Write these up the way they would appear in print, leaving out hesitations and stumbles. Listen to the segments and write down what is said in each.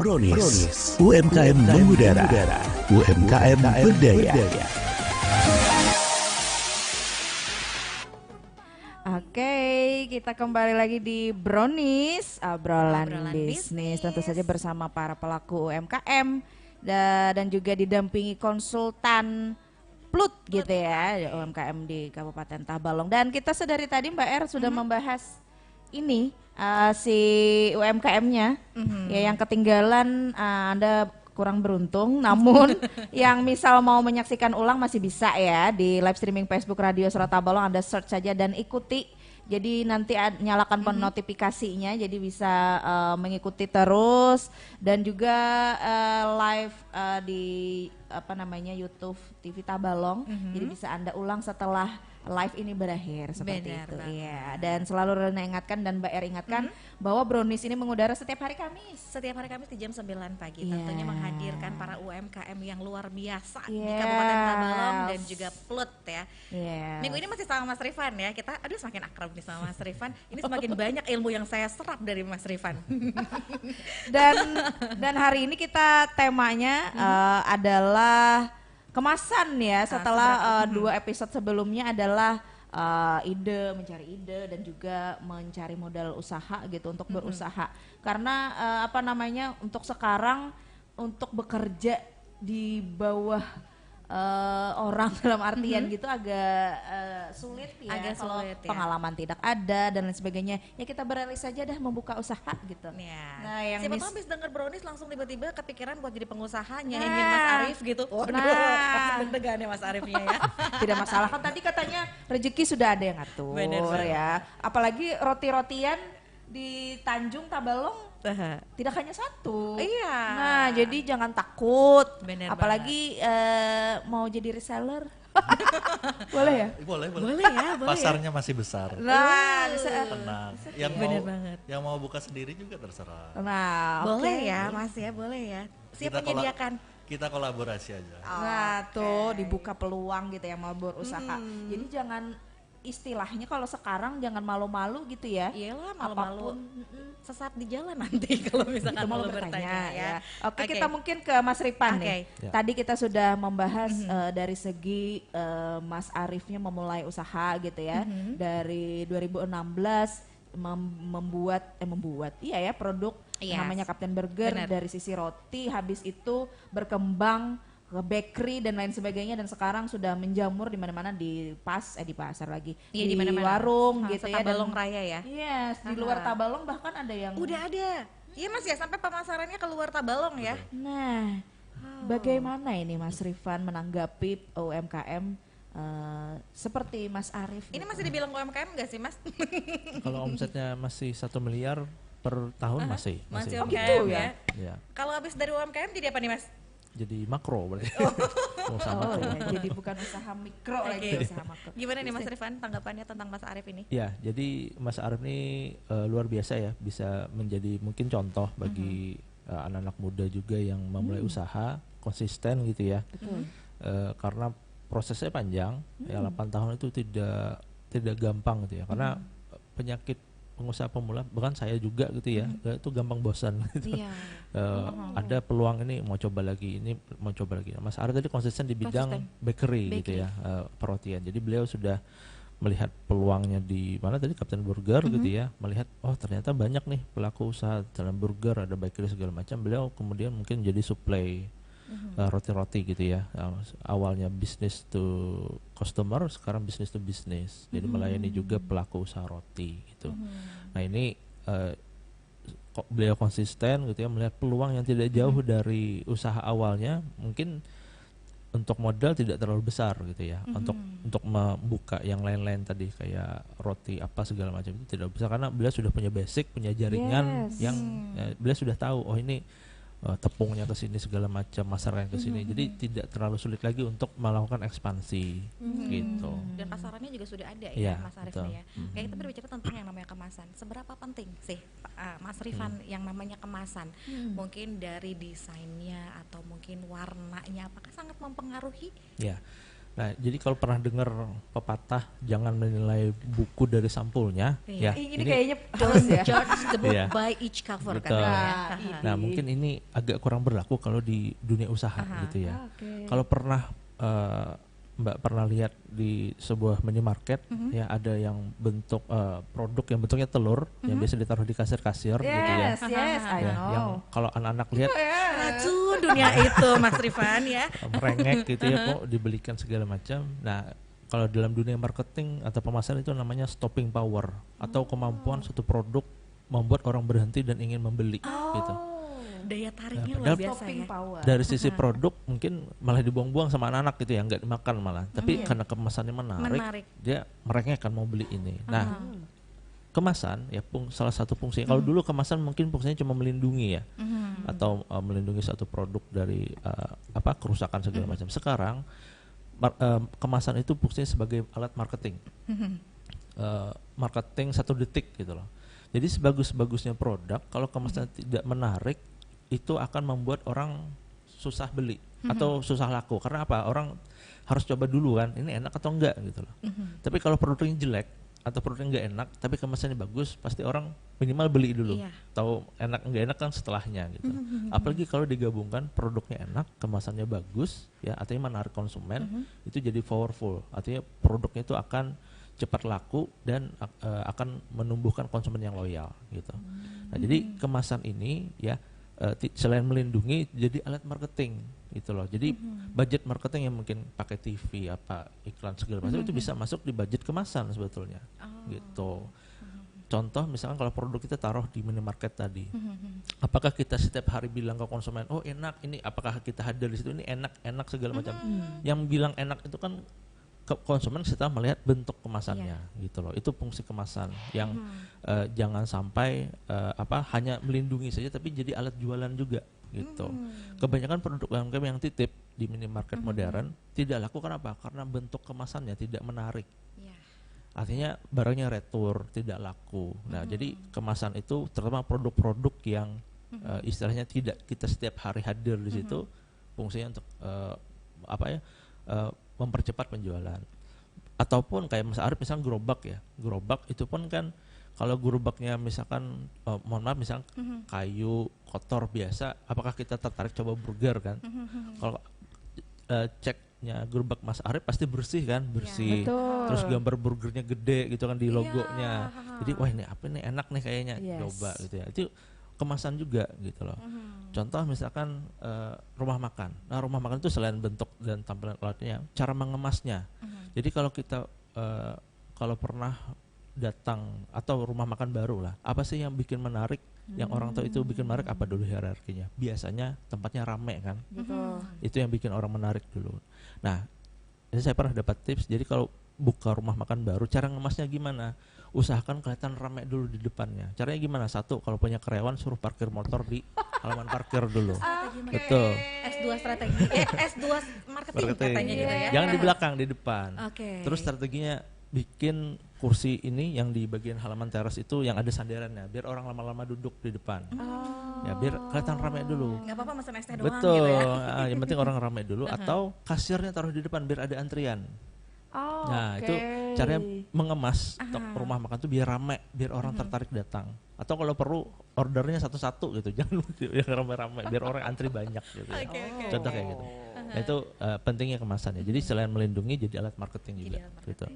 Brownies, UMKM mengudara, UMKM berdaya. Oke, kita kembali lagi di Brownies, obrolan bisnis. Tentu saja bersama para pelaku UMKM dan juga didampingi konsultan Plut gitu ya, UMKM di Kabupaten Tabalong. Dan kita sedari tadi Mbak R sudah membahas ini si UMKM-nya ya, yang ketinggalan Anda kurang beruntung, namun yang misal mau menyaksikan ulang masih bisa ya di live streaming Facebook Radio Surat Tabalong. Anda search saja dan ikuti. Jadi nanti nyalakan notifikasinya, jadi bisa mengikuti terus, dan juga live di YouTube TV Tabalong. Jadi bisa Anda ulang setelah live ini berakhir seperti itu. Iya. Dan selalu Rena ingatkan dan Mbak R ingatkan bahwa Brownies ini mengudara setiap hari Kamis. Setiap hari Kamis di jam 9 pagi. Tentunya menghadirkan para UMKM yang luar biasa di Kabupaten Tabalong dan juga Plut ya. Minggu ini masih sama Mas Rifan ya. Kita semakin akrab nih sama Mas Rifan. Ini semakin banyak ilmu yang saya serap dari Mas Rifan. dan hari ini kita temanya adalah kemasan ya, setelah 2 episode sebelumnya adalah mencari ide dan juga mencari modal usaha gitu untuk berusaha. Karena untuk sekarang untuk bekerja di bawah orang dalam artian gitu agak sulit ya, kalau pengalaman tidak ada dan lain sebagainya. Ya kita beralih saja dah membuka usaha gitu. Nah, yang siapa tahu habis denger Brownies langsung tiba-tiba kepikiran buat jadi pengusaha, nyanyiin Mas Arif gitu. Waduh, deg-degan ya Mas Arifnya ya. Tidak masalah, kan tadi katanya rezeki sudah ada yang ngatur. Bener. Ya. Apalagi roti-rotian di Tanjung Tabalong tidak hanya satu. Iya. Nah, jadi jangan takut. Bener apalagi mau jadi reseller. Boleh ya? Boleh ya. Pasarnya masih besar. Nah, bisa. Tenang. Yang mau buka sendiri juga terserah. Nah, boleh ya Mas ya, boleh ya. Siap menyediakan. Kita kolaborasi aja. Nah, tuh dibuka peluang gitu ya mau berusaha. Jadi jangan, istilahnya kalau sekarang jangan malu-malu gitu ya. Iyalah, malu-malu sesat di jalan nanti kalau misalkan mau bertanya ya. Oke, kita mungkin ke Mas Rifan nih. Tadi kita sudah membahas dari segi Mas Arifnya memulai usaha gitu ya. Dari 2016 membuat produk namanya Kapten Burger. Dari sisi roti, habis itu berkembang ke bakery dan lain sebagainya, dan sekarang sudah menjamur di mana-mana, di pasar lagi, di warung gitu ya, Tabalong Raya ya. Yes, di luar Tabalong bahkan ada yang udah ada. Iya Mas ya, sampai pemasarannya ke luar Tabalong ya. Nah, bagaimana ini Mas Rifan menanggapi UMKM seperti Mas Arif? Ini masih dibilang UMKM nggak sih Mas? Kalau omsetnya masih 1 miliar per tahun masih UMKM gitu ya. Kalau habis dari UMKM jadi apa nih Mas? Jadi makro berarti. Jadi bukan usaha mikro lagi, usaha makro. Gimana nih Mas Rifan tanggapannya tentang Mas Arif ini? Ya, jadi Mas Arif ini luar biasa ya, bisa menjadi mungkin contoh bagi anak-anak muda juga yang memulai usaha konsisten gitu ya. Karena prosesnya panjang, ya 8 tahun itu tidak gampang gitu ya. Karena penyakit pengusaha pemula, bahkan saya juga gitu ya, itu gampang bosan gitu. Ada peluang ini mau coba lagi, Mas Arif tadi konsisten di bidang bakery gitu ya, perotian. Jadi beliau sudah melihat peluangnya di mana tadi Kapten Burger gitu ya, melihat ternyata banyak nih pelaku usaha dalam burger, ada bakery segala macam. Beliau kemudian mungkin jadi supply roti-roti gitu ya. Awalnya business to customer, sekarang business to business. Jadi melayani juga pelaku usaha roti gitu. Nah ini beliau konsisten gitu ya, melihat peluang yang tidak jauh dari usaha awalnya. Mungkin untuk modal tidak terlalu besar gitu ya. Untuk membuka yang lain-lain tadi kayak roti apa segala macam itu tidak besar, karena beliau sudah punya basic, punya jaringan yang beliau sudah tahu ini tepungnya ke sini segala macam, masarnya ke sini. Jadi tidak terlalu sulit lagi untuk melakukan ekspansi gitu. Dan pasarannya juga sudah ada ya Mas Arif ya. Kayak kita berbicara tentang yang namanya kemasan. Seberapa penting sih Mas Rifan yang namanya kemasan? Mungkin dari desainnya atau mungkin warnanya, apakah sangat mempengaruhi? Ya. Nah, jadi kalau pernah dengar pepatah jangan menilai buku dari sampulnya, ya. Ini kayaknya harus ya. Judge the book by each cover betul. katanya. Nah, mungkin ini agak kurang berlaku kalau di dunia usaha gitu ya. Kalau pernah Mbak pernah lihat di sebuah minimarket ya ada yang bentuk produk yang bentuknya telur yang biasa ditaruh di kasir-kasir gitu ya. Yes, I know. Yang kalau anak-anak lihat Racun dunia itu Mas Rifan ya. merengek gitu ya kok dibelikan segala macam. Nah, kalau dalam dunia marketing atau pemasaran itu namanya stopping power atau kemampuan suatu produk membuat orang berhenti dan ingin membeli gitu. Daya tariknya Nah, luar biasa ya. Dari sisi produk mungkin malah dibuang-buang sama anak-anak gitu ya, nggak dimakan malah. Tapi karena kemasannya menarik, dia mereka akan mau beli ini. Nah, kemasan ya salah satu fungsi. Kalau dulu kemasan mungkin fungsinya cuma melindungi ya, atau melindungi satu produk dari kerusakan segala macam. Sekarang kemasan itu fungsinya sebagai alat marketing, marketing 1 detik gitu loh. Jadi sebagus-bagusnya produk, kalau kemasan tidak menarik, itu akan membuat orang susah beli atau susah laku. Karena apa? Orang harus coba dulu kan, ini enak atau enggak gitu loh. Tapi kalau produknya jelek atau produknya enggak enak, tapi kemasannya bagus, pasti orang minimal beli dulu. Tahu enak enggak enak kan setelahnya gitu. Apalagi kalau digabungkan produknya enak, kemasannya bagus, ya artinya menarik konsumen, itu jadi powerful. Artinya produknya itu akan cepat laku dan akan menumbuhkan konsumen yang loyal gitu. Nah, jadi kemasan ini ya selain melindungi jadi alat marketing gitu loh. Jadi budget marketing yang mungkin pakai TV iklan segala macam itu bisa masuk di budget kemasan sebetulnya. Gitu. Contoh misalkan kalau produk kita taruh di minimarket tadi. Apakah kita setiap hari bilang ke konsumen, "Oh, enak ini," apakah kita hadir di situ ini enak segala macam. Yang bilang enak itu kan konsumen setelah melihat bentuk kemasannya gitu loh. Itu fungsi kemasan yang jangan sampai hanya melindungi saja tapi jadi alat jualan juga gitu. Kebanyakan produk UMKM yang titip di minimarket modern tidak laku kenapa? Karena bentuk kemasannya tidak menarik. Artinya barangnya retur, tidak laku. Nah, jadi kemasan itu terutama produk-produk yang istilahnya tidak kita setiap hari hadir di situ, fungsinya untuk mempercepat penjualan. Ataupun kayak Mas Arif misalnya gerobak itu pun kan kalau gerobaknya misalkan mohon maaf misalnya kayu kotor biasa, apakah kita tertarik coba burger kan? Kalau ceknya gerobak Mas Arif pasti bersih kan, bersih. Terus gambar burgernya gede gitu kan di logonya. Jadi wah ini apa nih enak nih kayaknya, coba gitu ya. Itu kemasan juga gitu loh. Contoh misalkan rumah makan. Nah, rumah makan itu selain bentuk dan tampilan alatnya, cara mengemasnya. Jadi kalau kita kalau pernah datang atau rumah makan baru lah, apa sih yang bikin menarik? Yang orang tahu itu bikin menarik apa dulu hierarkinya? Biasanya tempatnya rame kan. Itu yang bikin orang menarik dulu. Nah, ini saya pernah dapat tips. Jadi kalau buka rumah makan baru, cara ngemasnya gimana? Usahakan kelihatan ramai dulu di depannya. Caranya gimana? Satu, kalau punya karyawan suruh parkir motor di halaman parkir dulu. Betul. S2 strategi, S2 marketing katanya gitu ya. Jangan di belakang, di depan. Terus strateginya bikin kursi ini yang di bagian halaman teras itu yang ada sandarannya, biar orang lama-lama duduk di depan. Ya biar kelihatan ramai dulu. Nggak apa-apa mesen es teh doang betul. gitu ya. Yang penting orang ramai dulu atau kasirnya taruh di depan biar ada antrian. Nah itu caranya mengemas rumah makan tuh biar ramai, biar orang tertarik datang. Atau kalau perlu ordernya satu-satu gitu, jangan yang ramai-ramai, biar orang antri banyak gitu. Contoh kayak gitu. Nah itu pentingnya kemasannya. Jadi selain melindungi jadi alat marketing juga. Gitu.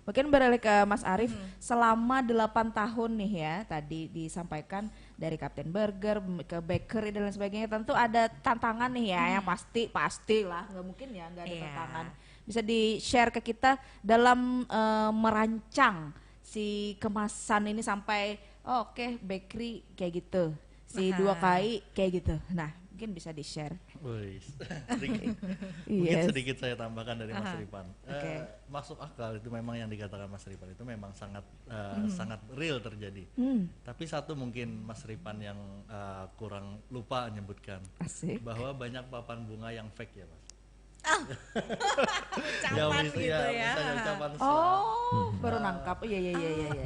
Mungkin beralih ke Mas Arif, selama 8 tahun nih ya, tadi disampaikan dari Captain Burger ke bakery dan lain sebagainya, tentu ada tantangan nih ya, yang pasti lah, nggak mungkin ya nggak ada tantangan. Bisa di-share ke kita dalam merancang si kemasan ini sampai bakery kayak gitu, si 2 KI kayak gitu. Nah, mungkin bisa di-share. Sedikit saya tambahkan dari Mas Rifan. Masuk akal itu memang yang dikatakan Mas Rifan itu memang sangat sangat real terjadi. Tapi satu mungkin Mas Rifan yang kurang lupa menyebutkan bahwa banyak papan bunga yang fake ya Mas. Ucapan gitu ya. Baru nangkap. Iya.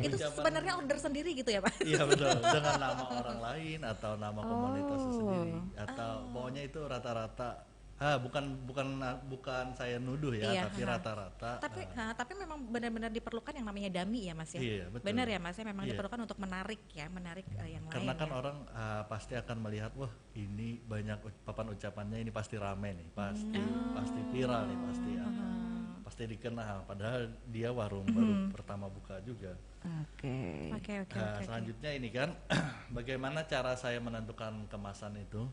Itu sebenarnya order sendiri gitu ya Pak? Iya betul, dengan nama orang lain atau nama komunitas sendiri atau pokoknya itu rata-rata Bukan saya nuduh ya, tapi rata-rata. Tapi memang benar-benar diperlukan yang namanya dummy ya Mas ya. Iya, betul. Benar ya Mas ya, memang diperlukan untuk menarik yang Karena lain. Kan orang pasti akan melihat, wah ini banyak papan ucapannya, ini pasti rame nih, pasti viral nih, pasti dikenal. Padahal dia warung baru pertama buka juga. Oke. Selanjutnya ini kan, bagaimana cara saya menentukan kemasan itu?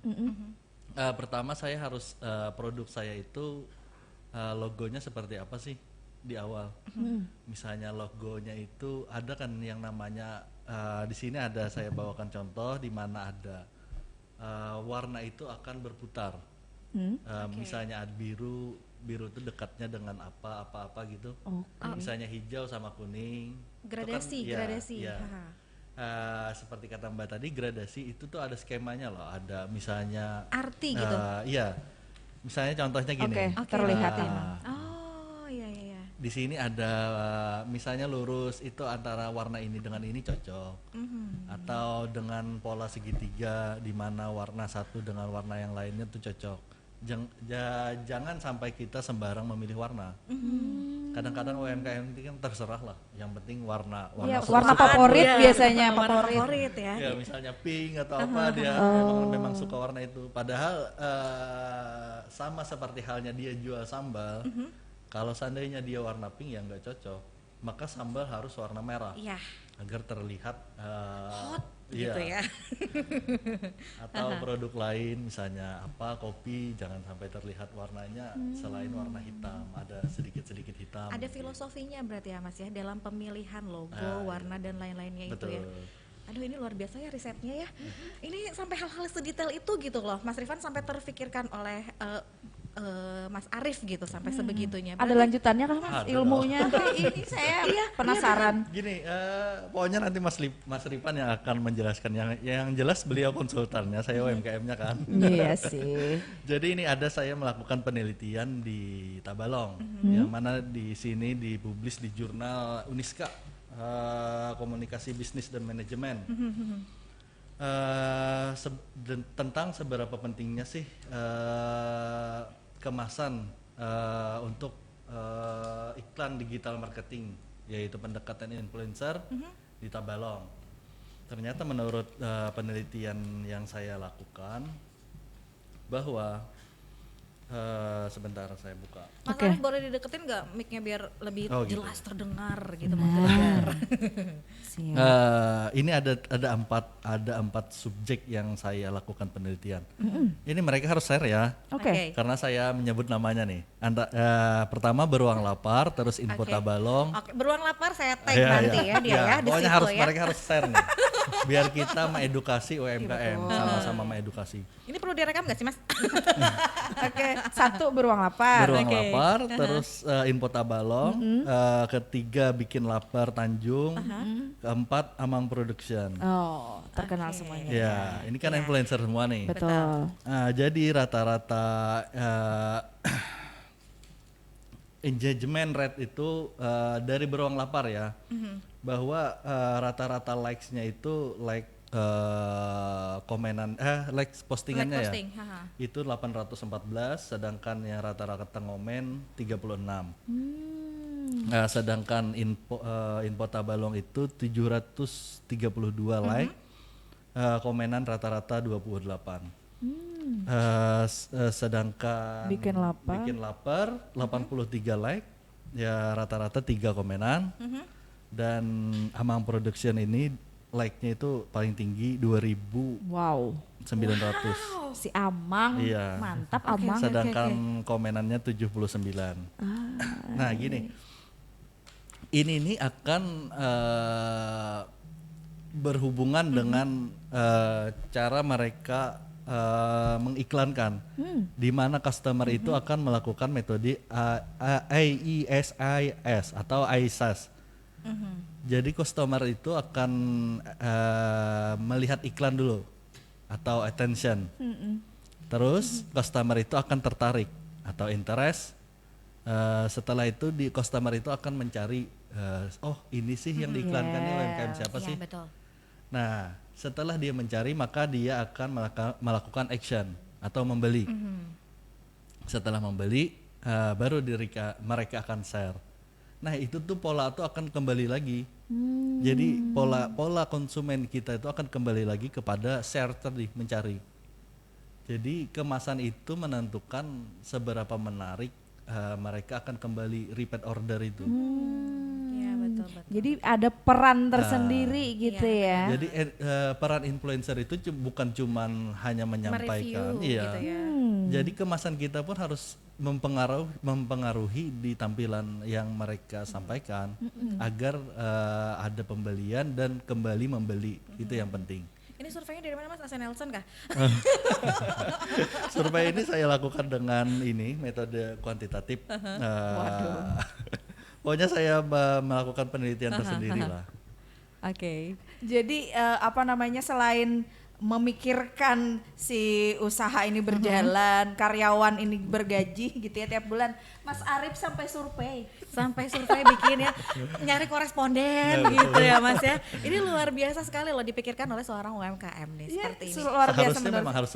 Pertama saya harus produk saya itu logonya seperti apa sih di awal. Misalnya logonya itu ada kan yang namanya di sini ada saya bawakan contoh di mana ada warna itu akan berputar. Misalnya ada biru itu dekatnya dengan apa gitu. Misalnya hijau sama kuning. Gradasi. Seperti kata Mbak tadi, gradasi itu tuh ada skemanya loh, ada misalnya arti gitu. Iya, misalnya contohnya gini. Terlihat Iya. Di sini ada misalnya lurus itu antara warna ini dengan ini cocok, atau dengan pola segitiga di mana warna satu dengan warna yang lainnya tuh cocok. Jangan sampai kita sembarang memilih warna. Kadang-kadang UMKM itu kan terserah lah, yang penting warna favorit biasanya favorit ya. Ya misalnya pink atau apa, dia memang suka warna itu. Padahal sama seperti halnya dia jual sambal, kalau seandainya dia warna pink ya nggak cocok, maka sambal harus warna merah agar terlihat hot gitu ya. Atau produk lain misalnya kopi, jangan sampai terlihat warnanya selain warna hitam, ada sedikit hitam. Ada filosofinya berarti ya Mas ya, dalam pemilihan logo, warna dan lain-lainnya. Betul. Itu ya. Aduh, ini luar biasa ya risetnya ya. Ini sampai hal-hal sedetail itu gitu loh Mas Rifan, sampai terfikirkan oleh Mas Arif gitu sampai sebegitunya. Ada lanjutannya kah Mas ilmunya? Ini saya penasaran. Gini, pokoknya nanti Mas Rifan yang akan menjelaskan, yang jelas beliau konsultannya, saya UMKM-nya kan. Iya sih. Jadi ini saya melakukan penelitian di Tabalong, yang mana di sini dipublis di jurnal Uniska, Komunikasi Bisnis dan Manajemen. Tentang seberapa pentingnya sih kemasan untuk iklan digital marketing, yaitu pendekatan influencer di Tabalong. Ternyata menurut penelitian yang saya lakukan bahwa sebentar saya buka. Mas Arif boleh dideketin nggak mic-nya biar lebih jelas terdengar gitu. Ini ada empat subjek yang saya lakukan penelitian. Ini mereka harus share ya. Karena saya menyebut namanya nih. Pertama beruang lapar, terus info Tabalong. Beruang lapar saya tag nanti ya dia ya di pokoknya situ mereka harus share nih. Biar kita mengedukasi UMKM, sama-sama mengedukasi. Ini perlu direkam nggak sih Mas? Satu beruang lapar. Lapar, terus info Tabalong, ketiga bikin lapar Tanjung, keempat Amang Production. Oh, terkenal semuanya. Ya, ini kan influencer semua nih. Betul. Jadi rata-rata engagement rate itu dari beruang lapar ya, bahwa rata-rata likes-nya itu likes postingannya itu 814, sedangkan yang rata-rata ngomen 36. Sedangkan info Tabalong itu 732 like, komenan rata-rata 28. Sedangkan bikin lapar 83 like, ya rata-rata 3 komenan. Dan Amang Production ini like-nya itu paling tinggi 2.900. Si Amang, mantap Amang. Sedangkan komenannya 79. Nah gini, ini akan berhubungan dengan cara mereka mengiklankan, di mana customer itu akan melakukan metode AISIS atau AISAS. Jadi customer itu akan melihat iklan dulu atau attention. Terus customer itu akan tertarik atau interest. Setelah itu customer itu akan mencari, ini sih yang diiklankannya UMKM siapa sih? Betul. Nah, setelah dia mencari maka dia akan melakukan action atau membeli. Setelah membeli, baru mereka akan share. Nah itu tuh pola tuh akan kembali lagi. Jadi pola konsumen kita itu akan kembali lagi kepada share tadi, mencari. Jadi kemasan itu menentukan seberapa menarik mereka akan kembali repeat order itu. Iya betul. Jadi ada peran tersendiri gitu ya. Jadi peran influencer itu bukan cuman hanya menyampaikan, gitu ya. Jadi kemasan kita pun harus mempengaruhi di tampilan yang mereka sampaikan agar ada pembelian dan kembali membeli. Itu yang penting. Ini surveinya dari mana Mas? Asa Nelson kah? Survei ini saya lakukan dengan metode kuantitatif. Pokoknya saya melakukan penelitian tersendiri lah. Oke. Jadi selain memikirkan si usaha ini berjalan, karyawan ini bergaji gitu ya tiap bulan, Mas Arif sampai survei bikin ya, nyari koresponden gitu ya Mas ya. Ini luar biasa sekali loh dipikirkan oleh seorang UMKM nih seperti ini. Luar biasa memang harus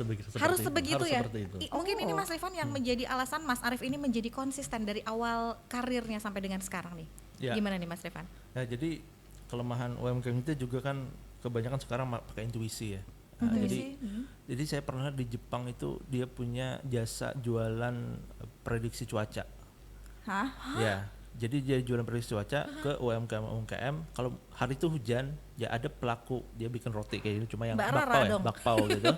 sebegitu ya. Mungkin ini Mas Rifan yang menjadi alasan Mas Arif ini menjadi konsisten dari awal karirnya sampai dengan sekarang nih. Ya. Gimana nih Mas Rifan? Nah, jadi kelemahan UMKM itu juga kan kebanyakan sekarang pakai intuisi ya. Jadi saya pernah di Jepang itu dia punya jasa jualan prediksi cuaca. Ya, jadi dia jualan prediksi cuaca ke UMKM. Kalau hari itu hujan, ya ada pelaku dia bikin roti kayak ini, cuma yang bakpao gitu.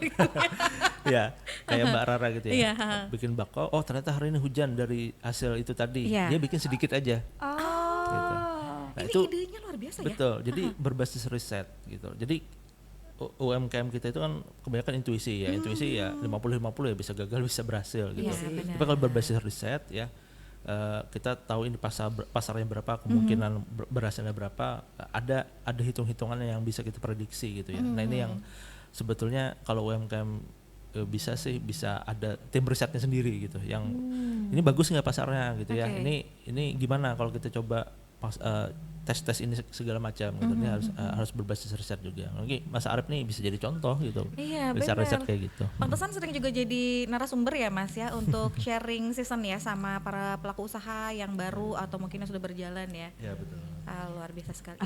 Ya, kayak Mbak Rara gitu ya. Bikin bakpao. Oh ternyata hari ini hujan dari hasil itu tadi. Dia bikin sedikit aja. Gitu. Nah, ini itu idenya luar biasa ya. Betul. Jadi berbasis riset gitu. Jadi UMKM kita itu kan kebanyakan intuisi ya, intuisi ya 50-50 ya, bisa gagal bisa berhasil gitu. Tapi kalau berbasis riset ya, kita tahu ini pasarnya berapa, kemungkinan berhasilnya berapa, ada hitung-hitungannya yang bisa kita prediksi gitu ya. Nah ini yang sebetulnya kalau UMKM bisa ada tim risetnya sendiri gitu, yang ini bagus nggak pasarnya gitu ya. Ini gimana kalau kita coba tes ini segala macam gitu. Ini harus berbasis riset juga. Mungkin Mas Arif nih bisa jadi contoh gitu. Iya, bisa riset kayak gitu. Pantesan sering juga jadi narasumber ya Mas ya untuk sharing season ya sama para pelaku usaha yang baru atau mungkin yang sudah berjalan ya. Iya betul. Luar biasa sekali.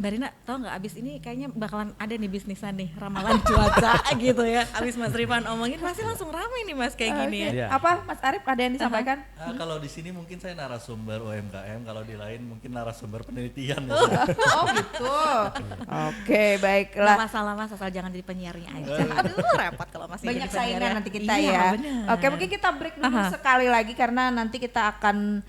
Mbak Rina tahu nggak abis ini kayaknya bakalan ada nih bisnisan nih ramalan cuaca gitu ya. Abis Mas Rifan omongin pasti langsung ramai nih Mas kayak gini ya. Apa Mas Arif ada yang disampaikan? Kalau di sini mungkin saya narasumber UMKM, kalau di lain mungkin narasumber penelitian. Oh gitu. Oke, baiklah. Nggak masalah Mas, asal jangan jadi penyiarnya aja. Aduh repot kalau masih banyak saingan nanti kita ya. Bener. Oke, mungkin kita break dulu sekali lagi karena nanti kita akan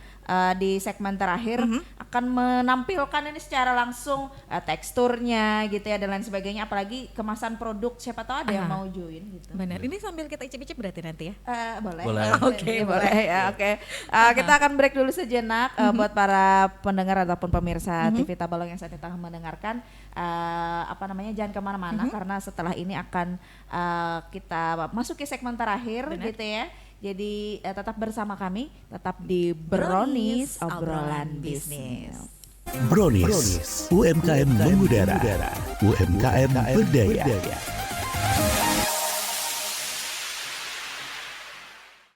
di segmen terakhir akan menampilkan ini secara langsung teksturnya gitu ya dan lain sebagainya, apalagi kemasan produk, siapa tahu ada yang mau join gitu. Benar. Ini sambil kita icip-icip berarti nanti ya? Boleh. Oke, boleh ya. Oke. Kita akan break dulu sejenak buat para pendengar ataupun pemirsa TV Tabalong yang saat ini tengah mendengarkan. Jangan kemana-mana karena setelah ini akan kita masuki segmen terakhir. Bener. Gitu ya. Jadi tetap bersama kami, tetap di Brownies Obrolan Bisnis. Brownies, UMKM mengudara, UMKM berdaya.